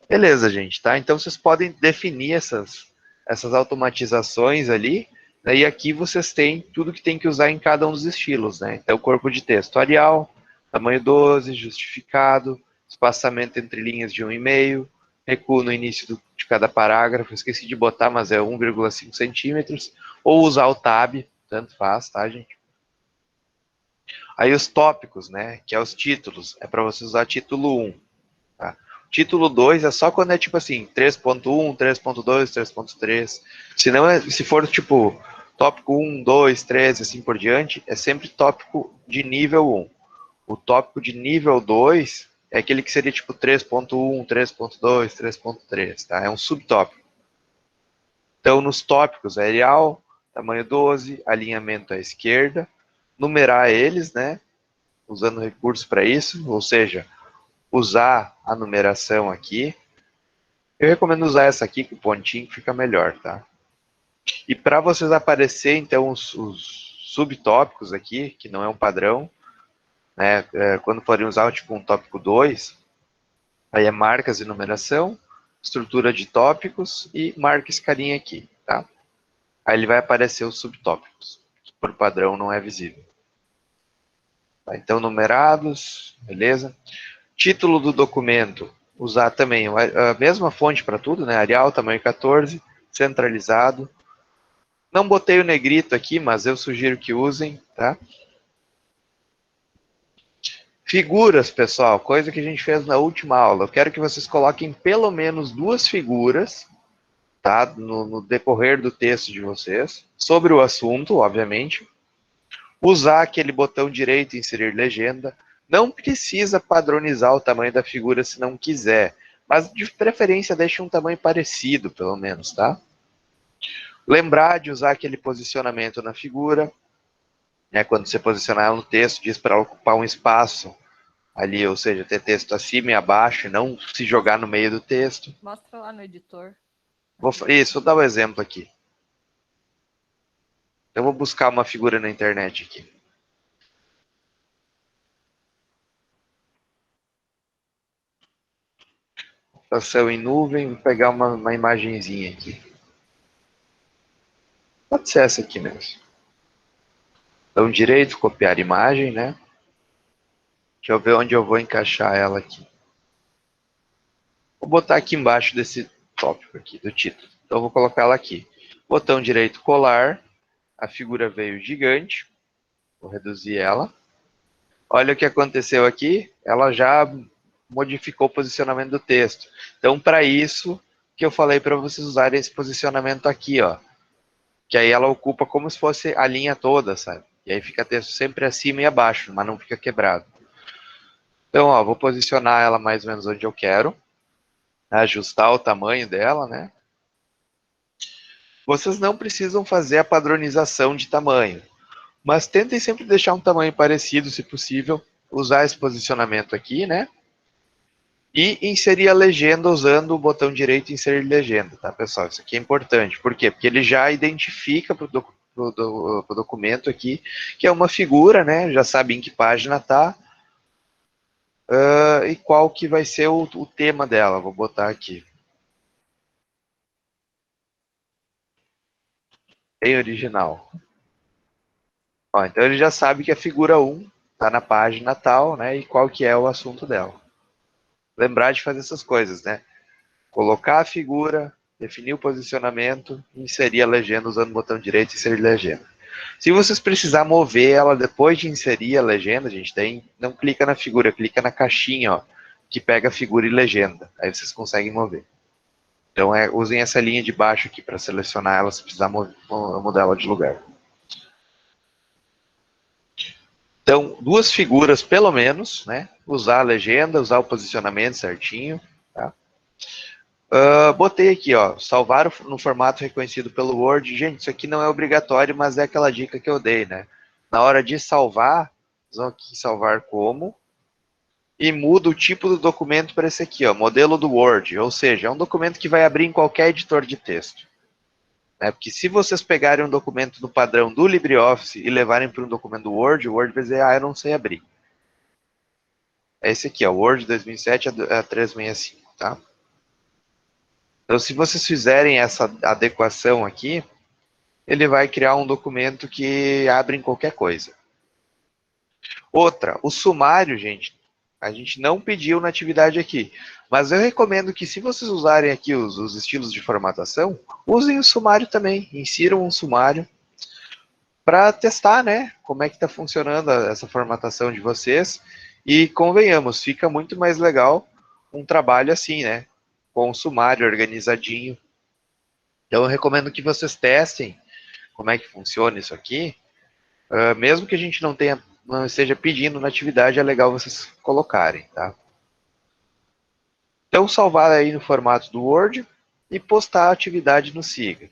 Beleza, gente, tá? Então vocês podem definir essas automatizações ali, né? E aqui vocês têm tudo que tem que usar em cada um dos estilos, né? Então, corpo de texto Arial, tamanho 12, justificado, espaçamento entre linhas de 1,5, recuo no início de cada parágrafo, esqueci de botar, mas é 1,5 centímetros, ou usar o tab, tanto faz, tá, gente? Aí os tópicos, né, que é os títulos, é para você usar título 1, tá? Título 2 é só quando é tipo assim, 3.1, 3.2, 3.3. Se for tipo tópico 1, 2, 3, assim por diante, é sempre tópico de nível 1. O tópico de nível 2 é aquele que seria tipo 3.1, 3.2, 3.3, tá? É um subtópico. Então, nos tópicos, Arial, tamanho 12, alinhamento à esquerda, numerar eles, né? Usando recursos para isso, ou seja, usar a numeração aqui. Eu recomendo usar essa aqui com o pontinho, que fica melhor, tá? E para vocês aparecer, então, os subtópicos aqui, que não é um padrão, né? Quando forem usar tipo um tópico 2, aí é marcas e numeração, estrutura de tópicos e marca escalinha aqui, tá? Aí ele vai aparecer os subtópicos, que por padrão não é visível. Tá? Então, numerados, beleza? Título do documento, usar também a mesma fonte para tudo, né? Arial, tamanho 14, centralizado. Não botei o negrito aqui, mas eu sugiro que usem, tá? Figuras, pessoal, coisa que a gente fez na última aula. Eu quero que vocês coloquem pelo menos 2 figuras, tá? No decorrer do texto de vocês, sobre o assunto, obviamente. Usar aquele botão direito, inserir legenda. Não precisa padronizar o tamanho da figura se não quiser, mas de preferência deixe um tamanho parecido, pelo menos, tá? Lembrar de usar aquele posicionamento na figura, né? Quando você posicionar ela no texto, diz para ela ocupar um espaço ali, ou seja, ter texto acima e abaixo, e não se jogar no meio do texto. Mostra lá no editor. Vou dar um exemplo aqui. Eu vou buscar uma figura na internet aqui. Computação em nuvem, vou pegar uma imagenzinha aqui. Pode ser essa aqui mesmo. Então, direito, copiar imagem, né? Deixa eu ver onde eu vou encaixar ela aqui. Vou botar aqui embaixo desse tópico aqui, do título. Então, eu vou colocar ela aqui. Botão direito, colar. A figura veio gigante. Vou reduzir ela. Olha o que aconteceu aqui. Ela já modificou o posicionamento do texto. Então, para isso que eu falei para vocês usarem esse posicionamento aqui, ó. Que aí ela ocupa como se fosse a linha toda, sabe? E aí fica texto sempre acima e abaixo, mas não fica quebrado. Então, ó, vou posicionar ela mais ou menos onde eu quero. Ajustar o tamanho dela, né? Vocês não precisam fazer a padronização de tamanho, mas tentem sempre deixar um tamanho parecido, se possível. Usar esse posicionamento aqui, né? E inserir a legenda usando o botão direito inserir legenda, tá, pessoal? Isso aqui é importante. Por quê? Porque ele já identifica para o documento aqui que é uma figura, né? Já sabe em que página tá e qual que vai ser o tema dela. Vou botar aqui. Em original. Ó, então ele já sabe que a figura 1 está na página tal, né? E qual que é o assunto dela. Lembrar de fazer essas coisas, né? Colocar a figura, definir o posicionamento, inserir a legenda usando o botão direito e inserir legenda. Se vocês precisar mover ela depois de inserir a legenda, gente, daí não clica na figura, clica na caixinha, ó, que pega a figura e legenda. Aí vocês conseguem mover. Então usem essa linha de baixo aqui para selecionar ela se precisar mudar ela de lugar. Então, duas figuras pelo menos, né? Usar a legenda, usar o posicionamento certinho. Tá? Botei aqui, ó, salvar no formato reconhecido pelo Word. Gente, isso aqui não é obrigatório, mas é aquela dica que eu dei, né? Na hora de salvar, vocês vão aqui em salvar como e muda o tipo do documento para esse aqui, ó, modelo do Word. Ou seja, é um documento que vai abrir em qualquer editor de texto. Né? Porque se vocês pegarem um documento do padrão do LibreOffice e levarem para um documento do Word, o Word vai dizer, eu não sei abrir. É esse aqui, ó, Word 2007 a 365, tá? Então, se vocês fizerem essa adequação aqui, ele vai criar um documento que abre em qualquer coisa. Outra, o sumário, gente, a gente não pediu na atividade aqui, mas eu recomendo que se vocês usarem aqui os estilos de formatação, usem o sumário também, insiram um sumário para testar, né, como é que está funcionando essa formatação de vocês. E convenhamos, fica muito mais legal um trabalho assim, né, com o sumário organizadinho. Então eu recomendo que vocês testem como é que funciona isso aqui. Mesmo que a gente não esteja pedindo na atividade, é legal vocês colocarem, tá? Então salvar aí no formato do Word e postar a atividade no Siga.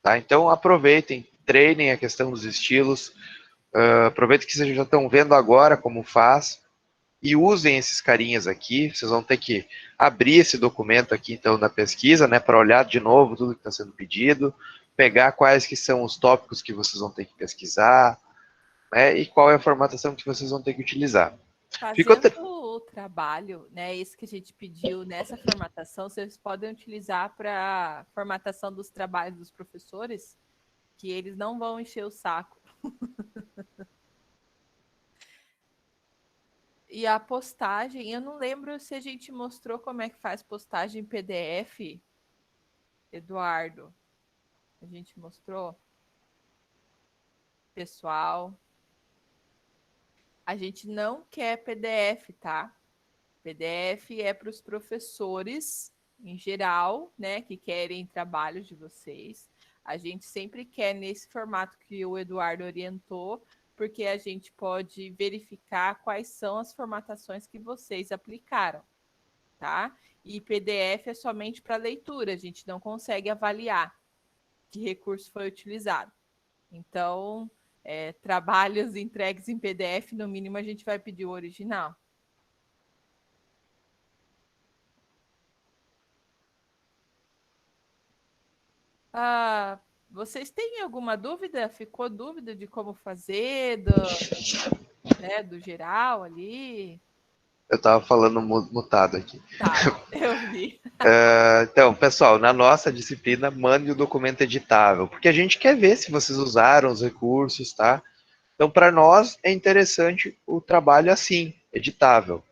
Tá? Então aproveitem, treinem a questão dos estilos. Aproveitem que vocês já estão vendo agora como faz e usem esses carinhas aqui. Vocês vão ter que abrir esse documento aqui, então, na pesquisa, né, para olhar de novo tudo que está sendo pedido, pegar quais que são os tópicos que vocês vão ter que pesquisar, né, e qual é a formatação que vocês vão ter que utilizar. Fazendo o trabalho, né, esse que a gente pediu nessa formatação, vocês podem utilizar para formatação dos trabalhos dos professores, que eles não vão encher o saco. E a postagem, eu não lembro se a gente mostrou como é que faz postagem em PDF, Eduardo. A gente mostrou? Pessoal, a gente não quer PDF, tá? PDF é para os professores em geral, né, que querem trabalhos de vocês. A gente sempre quer nesse formato que o Eduardo orientou, porque a gente pode verificar quais são as formatações que vocês aplicaram, tá? E PDF é somente para leitura, a gente não consegue avaliar que recurso foi utilizado. Então, trabalhos entregues em PDF, no mínimo a gente vai pedir o original. Vocês têm alguma dúvida? Ficou dúvida de como fazer, do geral ali? Eu estava falando mutado aqui. Tá, eu vi. Então, pessoal, na nossa disciplina, mande o documento editável, porque a gente quer ver se vocês usaram os recursos, tá? Então, para nós, é interessante o trabalho assim, editável.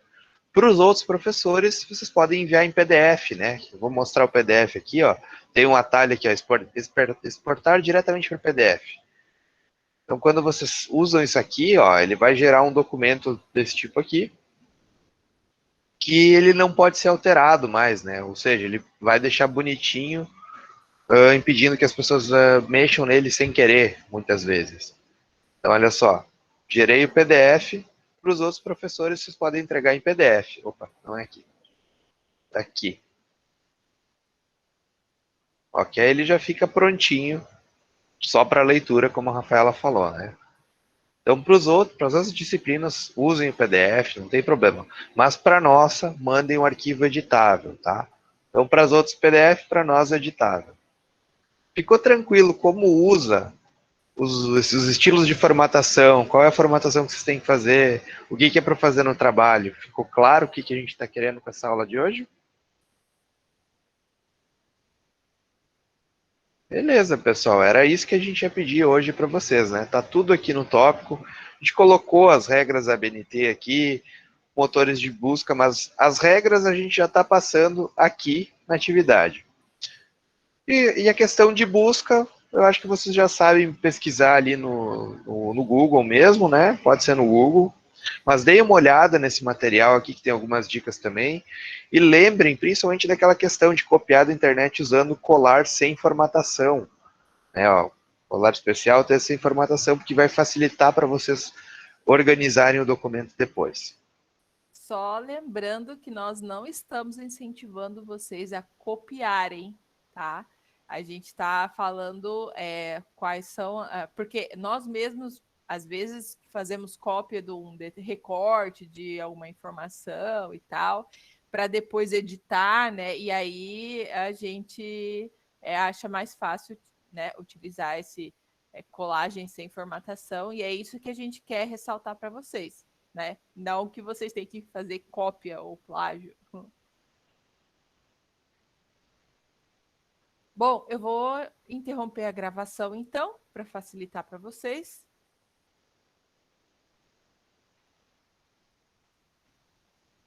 Para os outros professores, vocês podem enviar em PDF, né? Eu vou mostrar o PDF aqui, ó. Tem um atalho aqui, ó, exportar diretamente para PDF. Então, quando vocês usam isso aqui, ó, ele vai gerar um documento desse tipo aqui, que ele não pode ser alterado mais, né? Ou seja, ele vai deixar bonitinho, impedindo que as pessoas mexam nele sem querer, muitas vezes. Então, olha só, gerei o PDF, para os outros professores vocês podem entregar em PDF. Opa, não é aqui. Tá aqui. Ok, ele já fica prontinho, só para leitura, como a Rafaela falou, né? Então, para as outras disciplinas, usem o PDF, não tem problema. Mas para a nossa, mandem um arquivo editável, tá? Então, para as outras PDF, para nós é editável. Ficou tranquilo como usa esses estilos de formatação, qual é a formatação que vocês têm que fazer, o que é para fazer no trabalho? Ficou claro o que a gente está querendo com essa aula de hoje? Beleza, pessoal, era isso que a gente ia pedir hoje para vocês, né? Tá tudo aqui no tópico. A gente colocou as regras da ABNT aqui, motores de busca, mas as regras a gente já está passando aqui na atividade. E a questão de busca, eu acho que vocês já sabem pesquisar ali no Google mesmo, né? Pode ser no Google. Mas deem uma olhada nesse material aqui, que tem algumas dicas também. E lembrem, principalmente, daquela questão de copiar da internet usando colar sem formatação. Né, ó, colar especial tem essa informação, porque vai facilitar para vocês organizarem o documento depois. Só lembrando que nós não estamos incentivando vocês a copiarem, tá? A gente está falando quais são, porque nós mesmos, às vezes, fazemos cópia de um recorte de alguma informação e tal, para depois editar, né? E aí a gente acha mais fácil, né, utilizar esse colagem sem formatação, e é isso que a gente quer ressaltar para vocês, né? Não que vocês têm que fazer cópia ou plágio. Bom, eu vou interromper a gravação então, para facilitar para vocês.